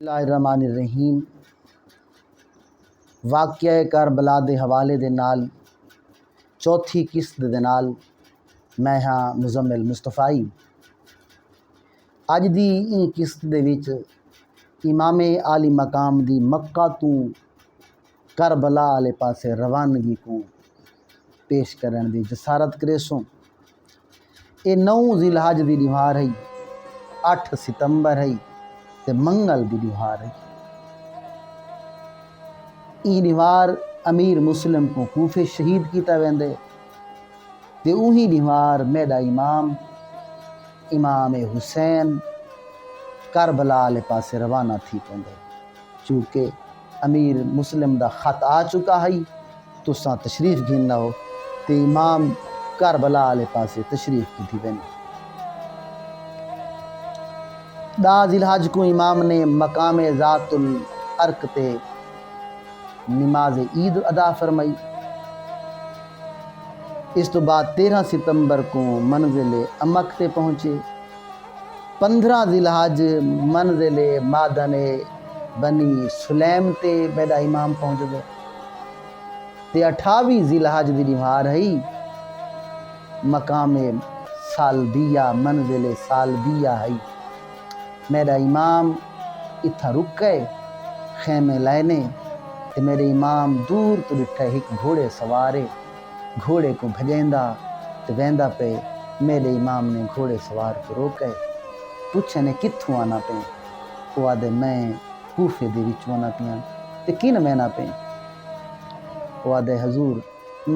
اللہ الرحمن الرحیم واقعہ کربلا دے حوالے دے نال چوتھی قسط دے نال میں ہاں مزمل مصطفی۔ اج دی این قسط دے وچ امام عالی مقام دی مکہ تو کربلا والے پاسے روانگی کو پیش کرن دی جسارت کرے سوں۔ اے 9 ذی الحج دی دیوار ہے، 8 ستمبر ہے تے منگل دی دیوار ہے۔ ای دیوار امیر مسلم کو کوفے شہید کیتا ویندے تے اوہی دیوار میرا امام حسین کربلا والے پاسے روانہ تھی پوندے، چونکہ امیر مسلم دا خط آ چکا ہے تساں تشریف گھننا ہو تے امام کربلا والے پاسے تشریف کی تھی ویندے۔ 10 ذی الحج کو امام نے مقام ذات العرق تے نماز عید ادا فرمائی۔ اس تو بعد 13 ستمبر کو منزل امک تے پہنچے۔ 15 ذی الحج منزل مادن بنی سلیم تے میرا امام پہنچ گئے تے 28 ذی الحج دی دیوار ہے مقام سالبیہ، منزل سالبیہ ہے میرا امام اتھا رک گئے خیمے لینے تے میرے امام دور تو ڈٹھے ایک گھوڑے سوارے، گھوڑے کو بھجیندا تے ویندا پہ میرے امام نے گھوڑے سوار کو روکے، پوچھے نے کتھوں آنا پہ؟ وہ آدھے میں کوفے دے وچوں آنا پیاں تے کن میں نہ پہ؟ وہ آدھے حضور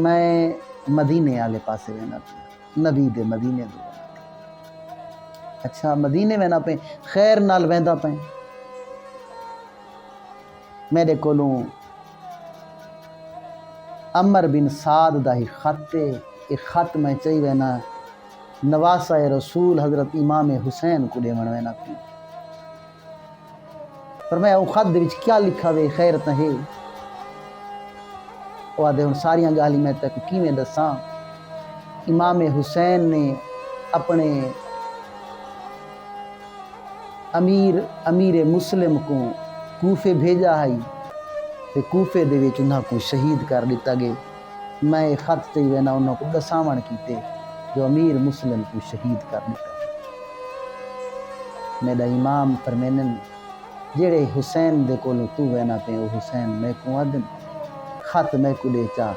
میں مدینے والے پاسے وینا پہ، نبی دے مدینے دے۔ اچھا مدینے وینا پہ، خیر نال ویندا پہ؟ میرے کولوں عمر بن سعد دا ہی خط ہے، ایک خط میں چاہی وینا نواسہ رسول حضرت امام حسین کو دیون وینا پی، پر میں او خط دے وچ کیا لکھا وے خیر تے ہے؟ او آدھے ہن ساریاں گالی میں تک کیویں دساں؟ امام حسین نے اپنے امیر مسلم کو کوفے بھیجا ہے تے کوفے دے وچ انہاں کو شہید کر دتا گئے۔ میں خط تے وینا انہاں کو دساون کیتے جو امیر مسلم کو شہید کر دتا۔ میرا امام فرمینن جڑے حسین دے کولوں تو وینا پہ او حسین میں کو آدن خط میں کو دے چا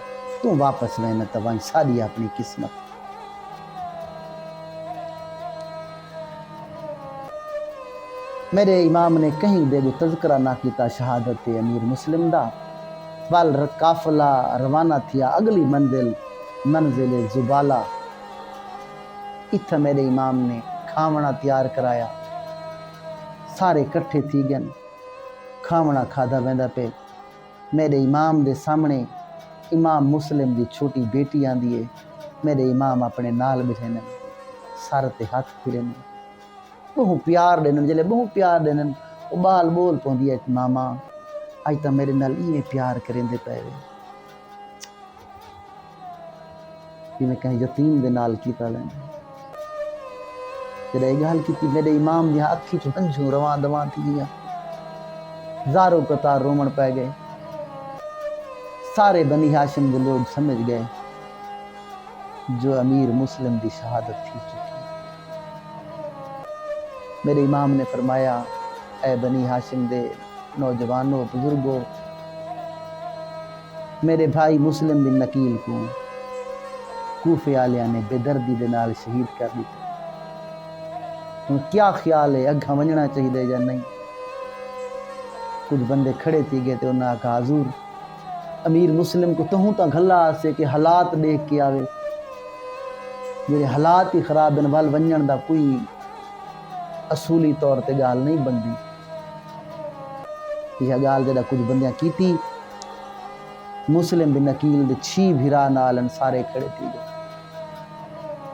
تو واپس وینا تا وہیں ساری اپنی قسمت۔ میرے امام نے کہیں دے گو تذکرہ نہ کیتا شہادت امیر مسلم دا، بل قافلہ روانہ تھیا اگلی منزل زبالہ۔ اتھا میرے امام نے کھاونا تیار کرایا، سارے کٹھے تھی گئے، کھاونا کھادا ویندا پہ۔ میرے امام دے سامنے امام مسلم دی چھوٹی بیٹی آندی ہے، میرے امام اپنے نال بٹھے سر تے ہاتھ پھرن، بہت پیار دینن، جلے بہت پیار دینن۔ وہ بال بول پوندی ہے ماما اج تا میرے نال ایویں پیار کریندے پئے وے جویں کہیں یتیم دے نال کیتا ویندا۔ جڑے گل کیتی میرے امام دی اکھی چوں ہنجھو رواں دواں تھی گیا، زارو قطار رومن پے گئے۔ سارے بنی ہاشم دے لوگ سمجھ گئے جو امیر مسلم دی شہادت تھی چکی۔ میرے امام نے فرمایا اے بنی ہاشم دے نوجوانوں بزرگوں، میرے بھائی مسلم بن نکیل کو کوفے والیاں نے بے دردی دے نال شہید کر دیتا، ہن کیا خیال ہے اگھا ونجنا چاہیے یا نہیں؟ کچھ بندے کھڑے تھی گئے تے انہاں کہا حضور امیر مسلم کو تہوں تا گھلا سے کہ حالات دیکھ کے آوے، جڑے حالات ہی خراب ہیں ول ونجن دا کوئی اصولی طور تے گال نہیں بندی۔ یہ گال جڑا کچھ بندیاں کیتی، مسلم بن نکیل دے 6 بھرا نال سارے کھڑے تھی گئے،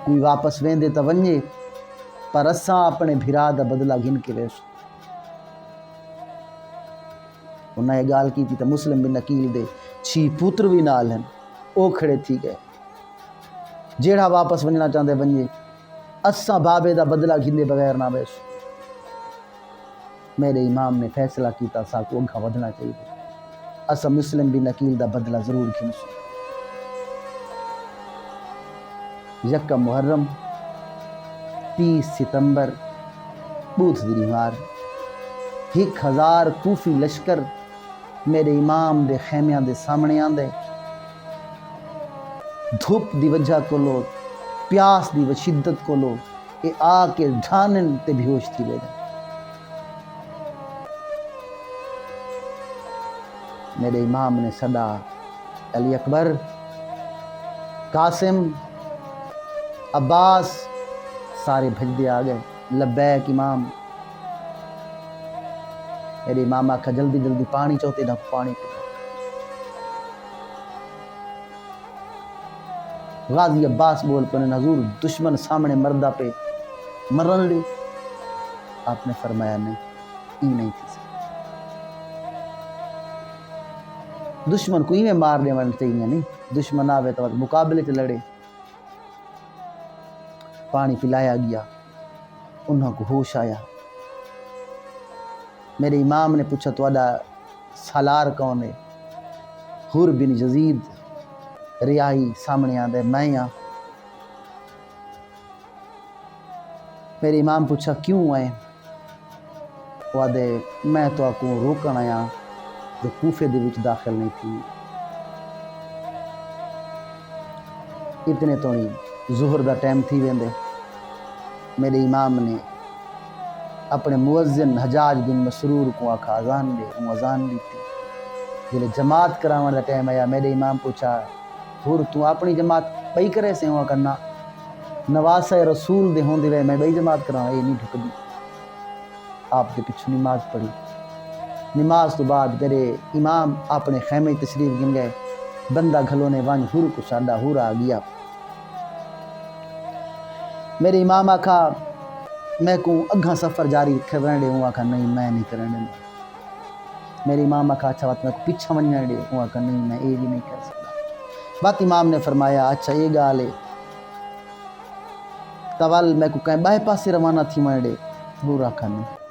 کوئی واپس ویندے تا ونجے پر اساں اپنے بھرا دا بدلہ گھن کے ویسو۔ انہاں یہ گال کیتی تا مسلم بن نکیل دے 6 پوتر بھی نال ہیں، او کھڑے تھی گئے، جیڑا واپس ونجنا چاہندے ونجے، اساں بابے دا بدلہ گھندے بغیر نہ ویسو۔ میرے امام نے فیصلہ کیتا سا کو اگھا ودنا چاہیے اسا مسلم بن عقیل دا بدلہ ضرور گھنسو یکم محرم 30 ستمبر بوتھ دی دیوار 1000 کوفی لشکر میرے امام دے خیمیاں دے سامنے آندے دھوپ دی وجہ کولو پیاس دی شدت کولو اے آ کے ڈھانن تے بیہوش تھی ویدے میرے امام نے صدا علی اکبر قاسم عباس سارے بھجدے آ گئے لبیک امام میرے امام آکھا جلدی جلدی پانی چوتے نہ پانی پہ غازی عباس بول پنے حضور دشمن سامنے مردہ پہ مرن لے آپ نے فرمایا نہیں ای نہیں تھی دشمن کو ہی میں مارنے والے چاہیے نہیں دشمن آوے تو مقابلے سے لڑے پانی پلایا گیا انہوں کو ہوش آیا میرے امام نے پوچھا تو اڈا سالار کون ہے حور بن یزید ریائی سامنے آدھے میں ہاں میرے امام پوچھا کیوں آئے وہ آدھے میں تو آپ کو روکن آیا جو کوفے دے وچ داخل نہیں تھی اتنے تو نہیں ظہر دا ٹائم تھی ویندے میرے امام نے اپنے مؤذن حجاج بن مسرور کو آکھا اذان دے وہ اذان دی تھی جلے جماعت کراون دا ٹائم آیا میرے امام پوچھا حور تو اپنی جماعت پئی کرے سے ہوا کرنا نواسہ رسول دے ہوندے وے میں بئی جماعت کراں اے نہیں ڈھک دی آپ دے پچھو نماز پڑھی نماز تو بعد میرے امام اپنے خیمے تشریف گن گئے بندہ گھلونے وان حور کو ساڈا حور آ گیا میرے امام آکھا میں کو اگھا سفر جاری کرنے دے ہوں آکھا نہیں میں نہیں کرنے دے میرے امام آکھا اچھا بات میں کو پیچھا مننے دے ہوں آکھا نہیں میں یہ بھی نہیں کر سکتا بات امام نے فرمایا اچھا یہ گالے توال میں کو کہیں بائے پاس سے روانہ تھی میں دے حور آکھا نہیں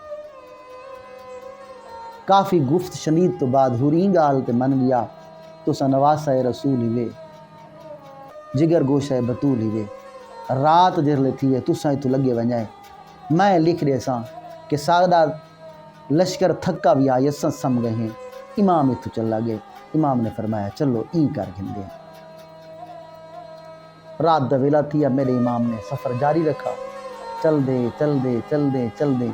کافی گفت شنید تو بعد حورین گال تے من گیا تو سا نواسہ رسول ہی وے جگر گوشہ بطول ہی وے رات جر لے تھی ہے تو سائیں تو لگے ونجائے میں لکھ رہے ساں کہ ساگدہ لشکر تھکا بھی آئے سن سم گئے ہیں امام اتو چلا گئے امام نے فرمایا چلو این کر گھن دے رات دا ویلا تھی اب میرے امام نے سفر جاری رکھا چل دے چل دے چل دے چل دے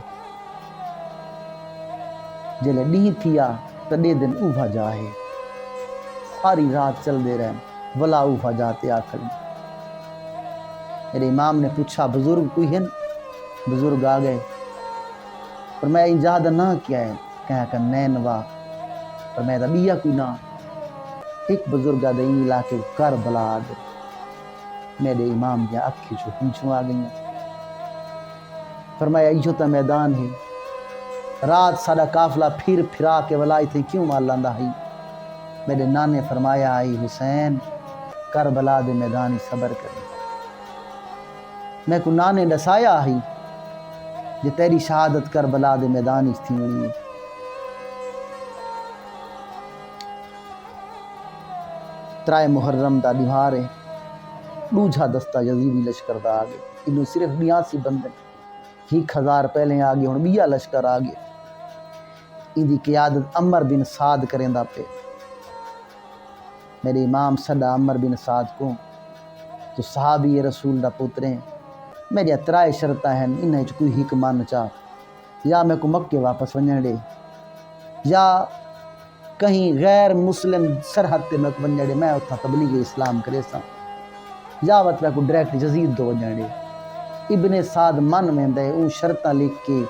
جلے ڈی تھیا تڈے دن اوبھا جائے ساری رات چل دے رہے ولا اوبھا جاتے آخر میرے امام نے پوچھا بزرگ کوئی ہے بزرگ آ گئے پر میں ایجاد نہ کیا ہے کہا کہ نین وا پر میں بیا کوئی نہ ایک بزرگ آ دیں علاقے کربلا آ گئے میرے امام دیا اکھی جو ہنچوں آ گئی فرمایا ایجو تا میدان ہے رات ساڑا کافلہ پھر پھرا کے ولائی تھے کیوں مالاندہ ہی میرے نانے فرمایا آئی حسین کربلا دے میدانی صبر کریں میں کو نانے ڈسایا آئی جو تیری شہادت کربلا دے میدانی تھی ہوئی ہے ترائے محرم دا دیوارے دوجھا دستہ یزیدی لشکر دا آگے انہوں صرف 82 بندن 1000 پہلے آگے ہوں بیا لشکر آگے ان دی قیادت عمر بن سعد کریں دا پہ میرے امام صدا عمر بن سعد کو تو صحابی رسول دا پوتریں میری ترائے شرطہ ہیں انہیں کوئی ہی کمان چاہ یا میں کو مکے واپس ونجن دے یا کہیں غیر مسلم سرحد تے میں کو ونجن دے میں اتنا تبلیغ اسلام کرے سا یا وقت میں کو ڈائریکٹ جزید دو ونجن دے ابن سعد من میں دے اون شرطہ لکھ کے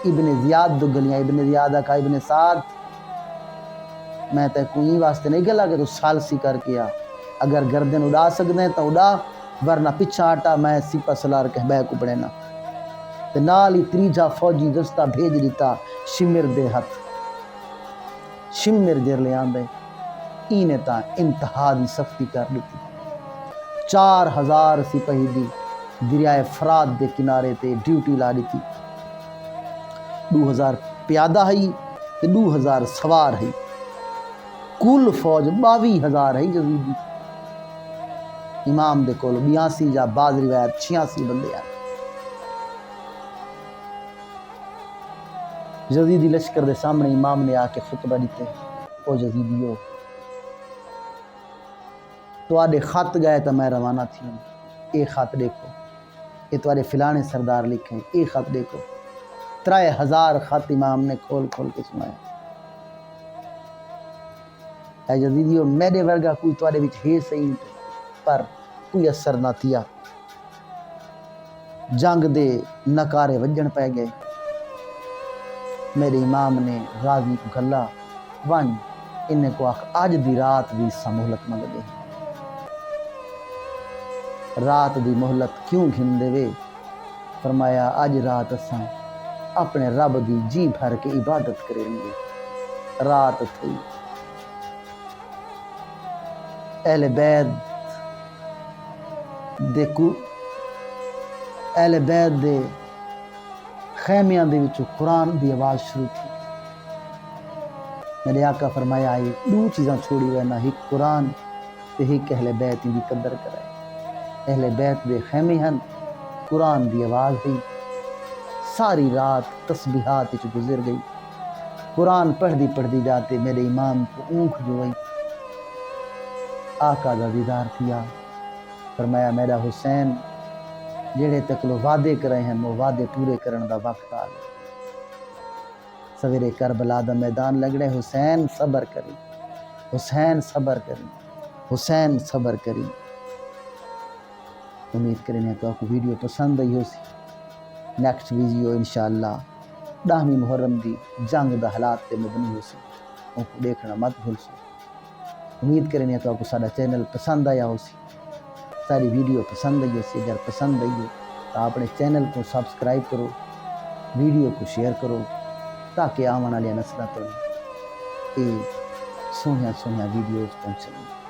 ابن زیاد دو گلیاں ابن زیادہ کا ابن سعد میں تے کوئی واسطے نہیں گلا کہ تو سالسی کر کیا اگر گردن اڑا سکتے ہیں تو اڑا ورنہ پچھا آٹا میں سپا سلار کہہ بے کو پڑے نا تے نال ہی تریجا فوجی دستہ بھیج دیتا شمر دے ہاتھ شمر جر لے آندے اینے تا انتہا دی سختی کر لیتی 4000 سپاہی دی دریائے فرات دے کنارے تے ڈیوٹی لا دی تھی 2000 پیادہ ہے تے 2000 سوار ہے، کل فوج 22,000 ہے یزیدی۔ امام دے کول 82 یا بعض روایت 86 بندے ہیں۔ یزیدی لشکر دے سامنے امام نے آ کے خطبہ دیتے، او یزیدیو تواڈے خط گئے تو میں روانہ تھی ہوں، اے خط دیکھو، اے تواڈے فلانے سردار لکھیں، اے خط دیکھو۔ 3000 خط امام نے کھول کھول کے سنایا۔ اے یزیدیو میرے ورگا کوئی تواڈے وچ ہے صحیح، پر کوئی اثر نہ تھیا، جنگ دے نکارے وجن پہ گئے۔ میرے امام نے غازی کو گھلا ون انہیں کو آخ اج دی رات دی مہلت منگ دے، رات دی مہلت کیوں گھن دے وے؟ فرمایا اج رات اساں اپنے رب دی جی بھر کے عبادت کریں گے۔ رات تھی اہل بیت دے خیمیاں دے وچوں قرآن دی آواز شروع تھی۔ میرے آقا فرمایا آئی 2 چیزاں چھوڑی ہوئے نہ، ایک قرآن تے ایک اہل بیت دی قدر کرائے۔ اہل بیت دے خیمے ہن، قرآن دی آواز ہوئی، ساری رات تسبیحات وچ گزر گئی۔ قرآن پڑھ دی جاتے میرے امام کو اونکھ جو ہوئی، آقا دا دیدار کیا۔ فرمایا میرا حسین جڑے تک لو وعدے کرے ہیں وہ وعدے پورے کرن دا وقت آ گیا۔ سویرے کربلا دا میدان لگڑے، حسین صبر کری، حسین صبر کری، حسین صبر کری۔ امید کریں تو آپ کو ویڈیو پسند آئی ہو سی۔ نیکسٹ ویڈیو انشاءاللہ 10ویں محرم دی جنگ دا حالات تے مبنی ہو سی، ان کو دیکھنا مت بھول سو۔ امید کریں تو آپ کو سارا چینل پسند آیا ہو سی، ساری ویڈیو پسند آئی ہو سی۔ اگر پسند آئی ہو تو اپنے چینل کو سبسکرائب کرو، ویڈیو کو شیئر کرو تاکہ آنے والی نسلوں تک یہ سوہنیاں ویڈیوز پہنچیں۔